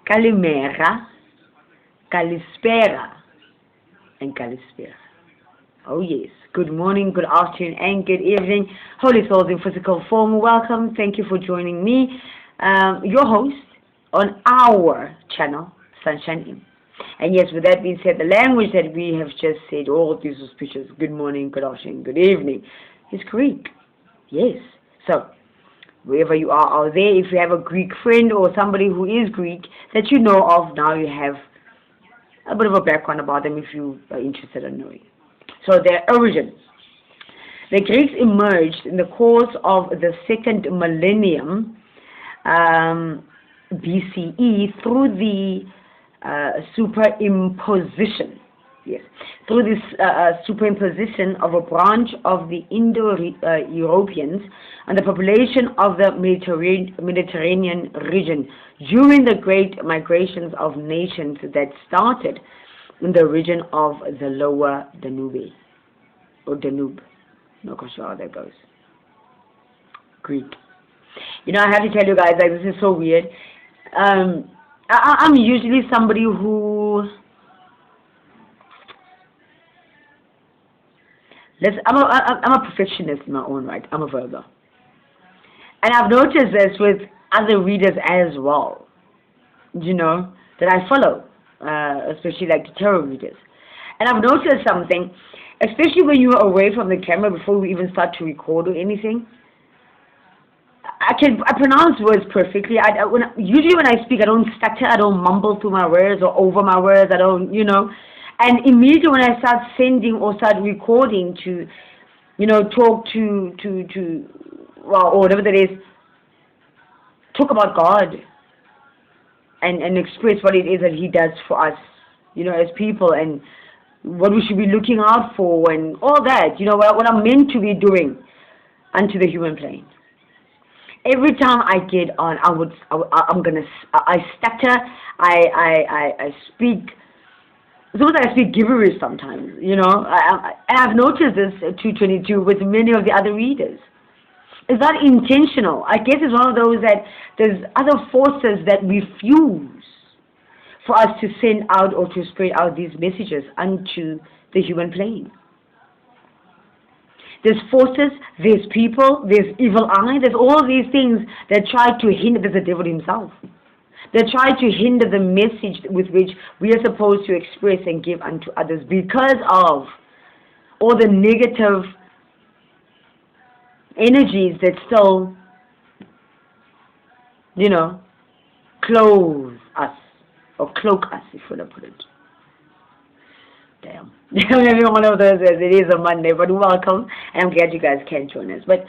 Kalimera, Kalispera, and Kalispera. Oh yes. Good morning, good afternoon, and good evening. Holy souls in physical form, welcome. Thank you for joining me, your host, on our channel, Sunshine In. And yes, with that being said, the language that we have just said, all of these auspicious, good morning, good afternoon, good evening, is Greek. Yes. So, wherever you are out there, if you have a Greek friend or somebody who is Greek that you know of, now you have a bit of a background about them if you are interested in knowing. So their origin. The Greeks emerged in the course of the second millennium BCE through the superimposition. Yes, through this superimposition of a branch of the Indo-Europeans and the population of the Mediterranean region during the great migrations of nations that started in the region of the lower Danube, or Danube. Not quite sure how that goes. Greek. You know, I have to tell you guys, like, this is so weird. I'm usually somebody who... I'm a perfectionist in my own right. I'm a Virgo. And I've noticed this with other readers as well, you know, that I follow, especially like the tarot readers. And I've noticed something, especially when you're away from the camera before we even start to record or anything. I pronounce words perfectly. Usually when I speak, I don't stutter, I don't mumble through my words or over my words. I don't, you know. And immediately when I start sending or start recording to, you know, talk to well, or whatever that is, talk about God and express what it is that He does for us, you know, as people, and what we should be looking out for and all that, you know, what I'm meant to be doing unto the human plane. Every time I get on, I stutter, I speak. Sometimes I speak gibberish sometimes, you know. And I've noticed this at 222 with many of the other readers. It's not intentional. I guess it's one of those that there's other forces that refuse for us to send out or to spread out these messages unto the human plane. There's forces, there's people, there's evil eye, there's all these things that try to hinder. There's the devil himself. They try to hinder the message with which we are supposed to express and give unto others because of all the negative energies that still, you know, clothe us or cloak us, if you want to put it. Damn. Maybe one of those days. It is a Monday, but welcome, and I'm glad you guys can join us. But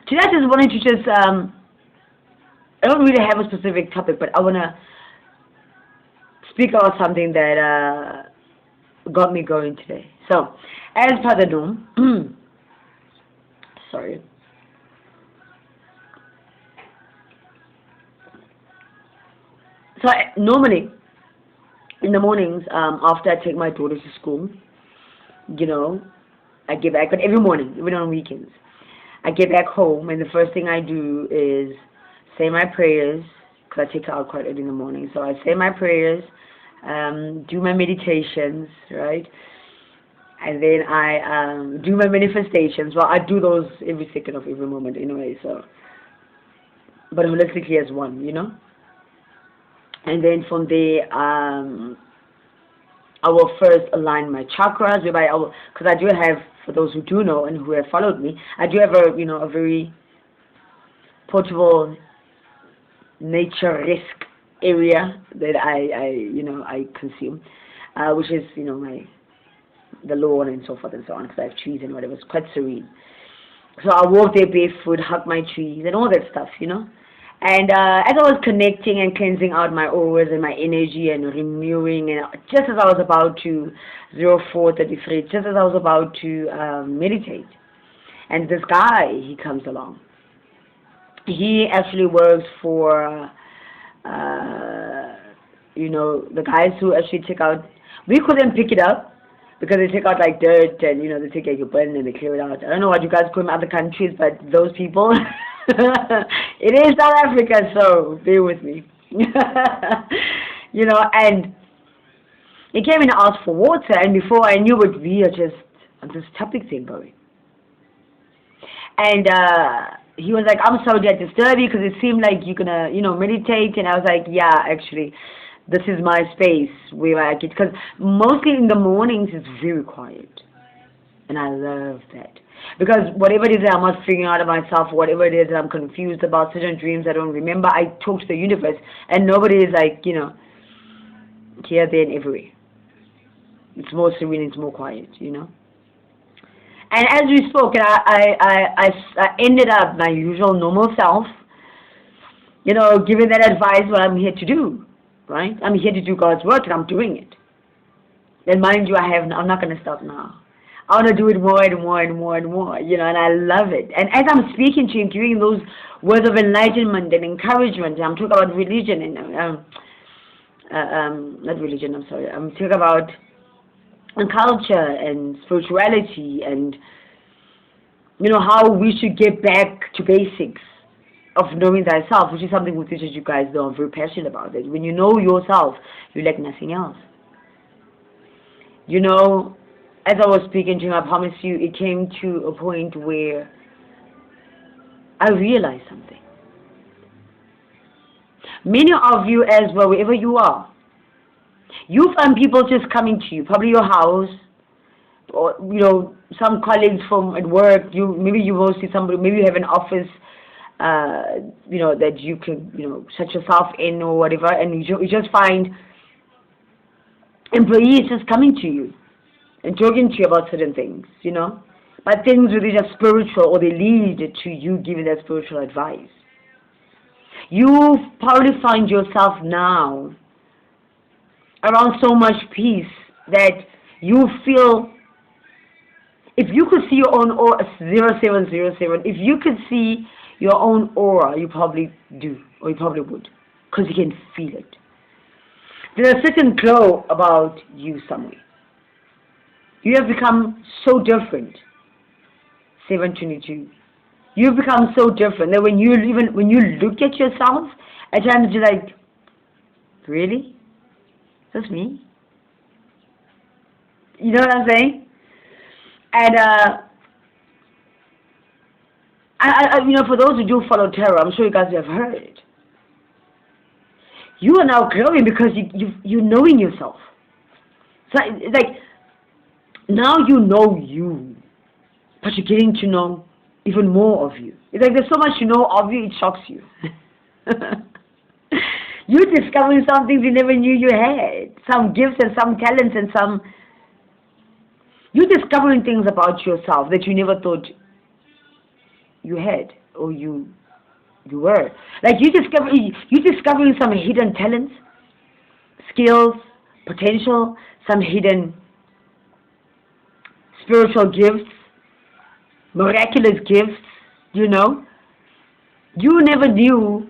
today I just wanted to just I don't really have a specific topic, but I want to speak about something that got me going today. So, as per the norm, sorry. So, normally, in the mornings, after I take my daughter to school, you know, I get back, but every morning, even on weekends, I get back home, and the first thing I do is say my prayers, because I take her out quite early in the morning. So I say my prayers, do my meditations, right? And then I do my manifestations. Well, I do those every second of every moment anyway, so. But holistically as one, you know? And then from there, I will first align my chakras, whereby because I do have, for those who do know and who have followed me, I do have a, you know, a very portable, nature-esque area that I consume, which is, you know, the lawn and so forth and so on, because I have trees and whatever. It's quite serene. So I walk there barefoot, hug my trees and all that stuff, you know. And as I was connecting and cleansing out my auras and my energy and renewing, and just as I was about to 0433, just as I was about to meditate, and this guy, he comes along. He actually works for, you know, the guys who actually take out, we call them pick it up, because they take out like dirt and, you know, they take like your bin and they clear it out. I don't know what you guys call them in other countries, but those people, it is South Africa, so bear with me. and he came and asked for water, and before I knew it, we are just on this topic thing going. And he was like, I'm sorry to disturb you because it seemed like you're going to, meditate. And I was like, yeah, actually, this is my space where I get, because mostly in the mornings it's very quiet. And I love that. Because whatever it is that I'm not figuring out of myself, whatever it is that I'm confused about, certain dreams I don't remember, I talk to the universe. And nobody is like, here, there, and everywhere. It's more serene, it's more quiet, And as we spoke, and I ended up my usual normal self, giving that advice what I'm here to do, right? I'm here to do God's work, and I'm doing it. And mind you, I'm not going to stop now. I want to do it more and more and more and more, and I love it. And as I'm speaking to you, giving those words of enlightenment and encouragement, I'm talking about religion and, not religion, I'm sorry. I'm talking about culture and spirituality and, how we should get back to basics of knowing thyself, which is something which you guys know I'm very passionate about it. When you know yourself, you lack nothing else. As I was speaking to him, I promise you, it came to a point where I realized something. Many of you as well, wherever you are, you find people just coming to you, probably your house, or, some colleagues from at work, maybe you will see somebody, maybe you have an office, that you can, shut yourself in or whatever, and you just find employees just coming to you and talking to you about certain things, but things whether they're spiritual or they lead to you giving that spiritual advice. You probably find yourself now around so much peace that you feel, if you could see your own aura, 0707, if you could see your own aura, you probably do, or you probably would, because you can feel it. There's a certain glow about you somewhere. You have become so different. 722. You've become so different that when you look at yourself, at times you're like, really? That's me? You know what I'm saying? And for those who do follow tarot, I'm sure you guys have heard it. You are now glowing because you're knowing yourself. So it's like, now you know you, but you're getting to know even more of you. It's like there's so much you know of you, it shocks you. You're discovering some things you never knew you had. Some gifts and some talents and some... You're discovering things about yourself that you never thought you had or you were. Like you're discovering some hidden talents, skills, potential, some hidden spiritual gifts, miraculous gifts, You never knew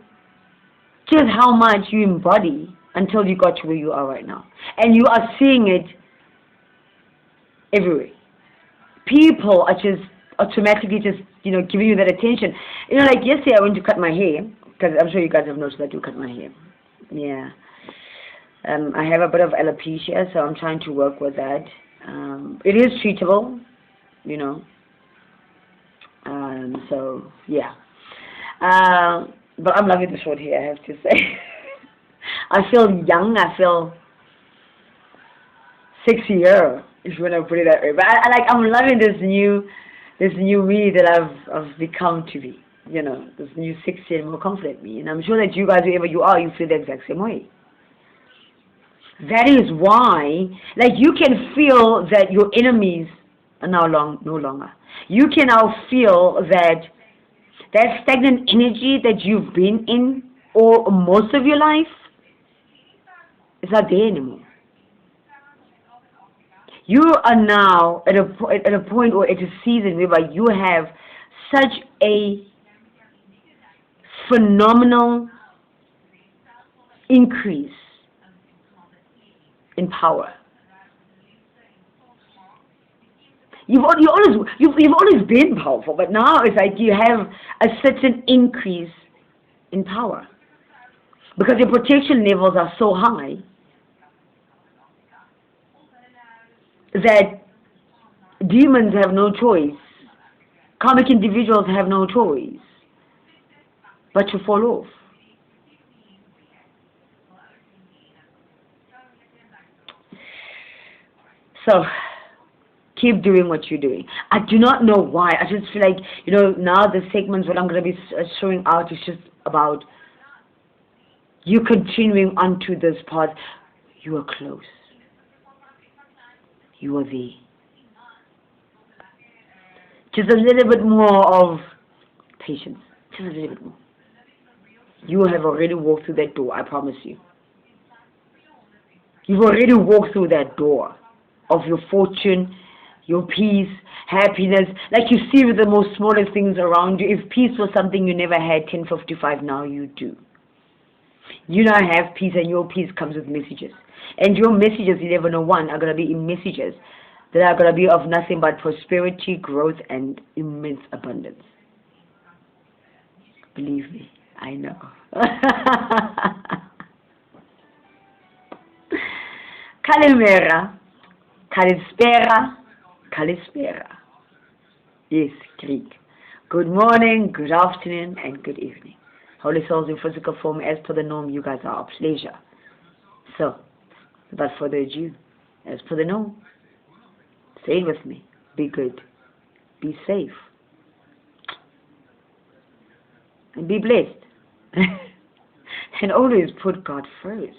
just how much you embody until you got to where you are right now. And you are seeing it everywhere. People are just automatically just, giving you that attention. Like yesterday I went to cut my hair, because I'm sure you guys have noticed I do cut my hair. Yeah. I have a bit of alopecia, so I'm trying to work with that. It is treatable, so, yeah. But I'm loving the short hair, I have to say. I feel young, I feel 6-year, if you want to put it that way. But I'm loving this new me that I've become to be. This new 6-year more confident me. And I'm sure that you guys, wherever you are, you feel the exact same way. That is why, you can feel that your enemies are now no longer. You can now feel that stagnant energy that you've been in or most of your life is not there anymore. You are now at a point or at a season whereby you have such a phenomenal increase in power. You've always been powerful, but now it's like you have a certain increase in power because your protection levels are so high that demons have no choice, karmic individuals have no choice but to fall off. So, keep doing what you're doing. I do not know why. I just feel like, now the segments, what I'm going to be showing out is just about you continuing onto this path. You are close. You are there. Just a little bit more of patience. Just a little bit more. You have already walked through that door, I promise you. You've already walked through that door of your fortune, your peace, happiness. Like you see with the most smallest things around you. If peace was something you never had 10:55, now you do. You now have peace, and your peace comes with messages. And your messages, 1101, are going to be in messages that are going to be of nothing but prosperity, growth, and immense abundance. Believe me, I know. Kalimera, Kalispera, Kalispera. Yes, Greek. Good morning, good afternoon, and good evening. Holy souls in physical form, as per the norm, you guys are our pleasure. So, without further ado, as per the norm, say it with me. Be good. Be safe. And be blessed. And always put God first.